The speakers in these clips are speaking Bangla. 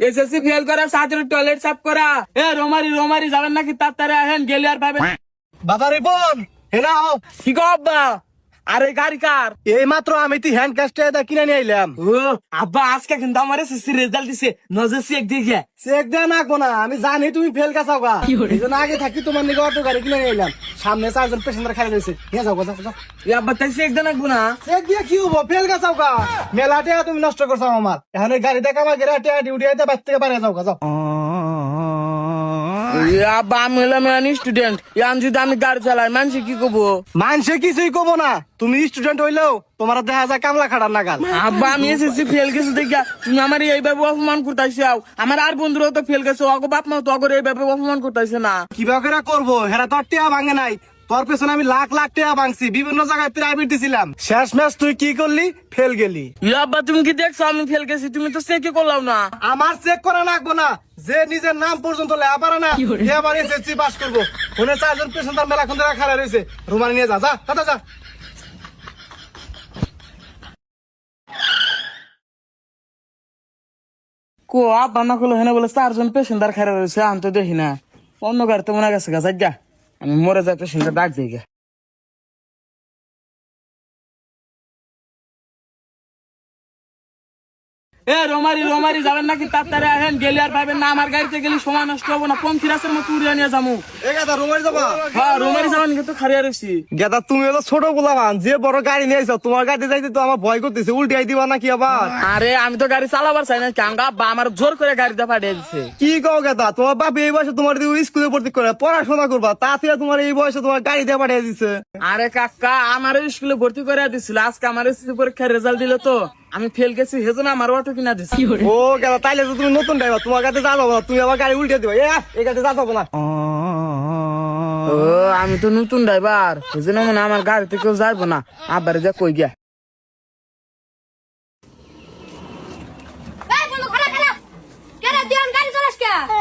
এসএসসি ফেল করা ছাত্রের টয়লেট সাফ করা। এ রোমারি যাবেন নাকি তাড়াতাড়ি আহেন, গেলে আর পাবেন। বাবা রে বোন হেনা হও। কি গো আব্বা? আরে গাড়ি কার? এই মাত্র আমি তুই হ্যান্ড ক্যাশটা কিনে নিয়ে আইলাম। ও আব্বা, আজকে কিন্তু আমার এসএসসি রেজাল্ট দিছে, নজর চেক দেখে। চেক দেয়া না কোনা, আমি জানি তুমি ফেল কাছাও গা, এই জন্য আগে থাকি তোমার নিকে অটো গাড়ি কিনে নিয়ে আইলাম। সামনে 4 জন পেশেন্টার খালি রয়েছে, নিয়ে যাও যাও। এ আব্বা, তাই চেক দেন রাখবো না? চেক দিয়ে কি হবো, ফেল কাছাও গা। মেলা টেয়া তুমি নষ্ট করছো আমার। এখন এই গাড়ি দেখা গেলে টেয়া ডিউটি আইতে বাইর থেকে বাইরে যাও যাও। এ আব্বা, আমি হলাম স্টুডেন্ট, এখন যদি আমি গাড়ি চালাই মানুষ কি করবো? মানুষে কিছুই কব না, তুমি স্টুডেন্ট হইলেও তোমার দেখা যায় কামলা খাটার নাগাল। আব্বা, আমি এসএসসি ফেল গেছি দেখা তুমি আমার এইভাবে অপমান করতেছো। আমার আর বন্ধুরাও তো ফেল গেছে, অগো বাপ মা তো অগরে এইভাবে অপমান করতেছে না। কিভাবে করে করবো, হেরা তো আর টেয়া ভাঙে নাই। তোর পেছনে আমি লাখ লাখ টাকা ভাঙছি, বিভিন্ন জায়গায় প্রাইভেট দিছিলাম। শেষ ম্যাচ তুই কি করলি, ফেল গেলি। এ আব্বা, তুমি কি দেখছো আমি ফেল গেছি? তুমি তো চেকই করলাম না। আমার চেক করা লাগবো না, যে নিজের নাম পর্যন্ত লেখা পারে না এবার এসএসসি পাস করবো। ফোনে 4 জন পেশেন্টার মেলাক্ষণ ধরে খাড়া রয়েছে, রুমানি নিয়ে যা যা যা যা। কো আব্বা না করলো হেনা বলে 4 জন পেশেন্টার খারাপ রয়েছে, আমি তো দেখি না। অন্য গাড়ি তো মনে গেছে গা, যাই গা, আমি মরে যাই পেশেন্টার ডাক যাই গা। এ রোমারি যাবেন নাকি তাড়াতাড়ি আহেন, গেলে আর পাবেন না। আমার গাড়িতে গেলে সময় নষ্ট হবো না, কম ফিরাসের মতো উড়িয়ে নিয়ে যাবো। এ গাদা রুমানি যাবা? হ্যাঁ, রোমারি যাবেন কিন্তু খারিয়া রয়েছি। গেদা তুমি হলো ছোট গোলামান, যে বড় গাড়ি নিয়ে আইছো, তোমার গাড়ি যাইতে তো আমার ভয় করতেছে, উল্টাই দিবা নাকি আবার? আরে আমি তো গাড়ি চালাবার চাই না, কাঙ্গা আব্বা আমার জোর করে গাড়িতে পাঠিয়ে দিচ্ছে। কি কও গেদা, তোমার বাপ এই বয়সে তোমার স্কুলে ভর্তি করে পড়াশোনা করবা, তা থেকে তোমার এই বয়সে তোমার গাড়ি দিয়ে পাঠিয়ে দিচ্ছে। আরে কাকা, আমার স্কুলে ভর্তি করে দিছিল, আজকে আমার এসএসসি পরীক্ষার রেজাল্ট দিল তো আমি ফেল গেছি, সেজন্য আমার অটো কিনা দিছি। ও গেদা, তাইলে তো তুমি নতুন ড্রাইভার, তোমার গাড়িতে যা যাবো না, তুমি আমার গাড়ি উল্টে দিবা। এই গাড়িতে যা যাবো না। ও আমি তো নতুন ড্রাইভার, সেজন্য মনে আমার গাড়িতে কেউ যাইবো না। আবার যা কই গিয়া।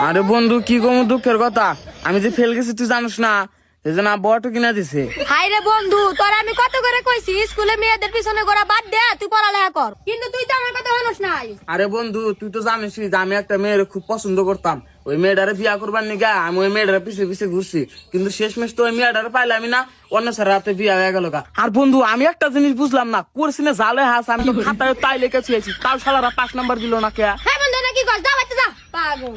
আরে বন্ধু, কি কম দুঃখের কথা, আমি যে ফেল গেছি তুই জানিস না, সেজন্য আব্বা অটো কিনা দিছে। হাই রে বন্ধু, তোর আমি কত করে কইছি স্কুলে মেয়েদের পিছনে ঘোরা বাদ দে, তুই পড়ালেখা কর, কিন্তু তুই তো আমার কথা শুনিস নাই। আরে বন্ধু, তুই তো জানিস যে আমি একটা মেয়ের খুব পছন্দ করতাম, ওই মেয়েটারে বিয়া করবার নিগা আমি ওই মেয়েটার পিছে পিছে ঘুরছি, কিন্তু শেষমেশ তো ওই মেয়েটারে পাইলামই না, অন্য সারা রাতে বিয়া হয়ে গেল গা। আর বন্ধু, আমি একটা জিনিস বুঝলাম না, কোর্সিনে জালে হাস, আমি তো খাতায় তাই লেখা ছুঁয়েছি, তাও শালারা 5 নাম্বার দিল না কে? হ্যাঁ বন্ধু, না কি কর, যা বাচ্চা যা পাগল।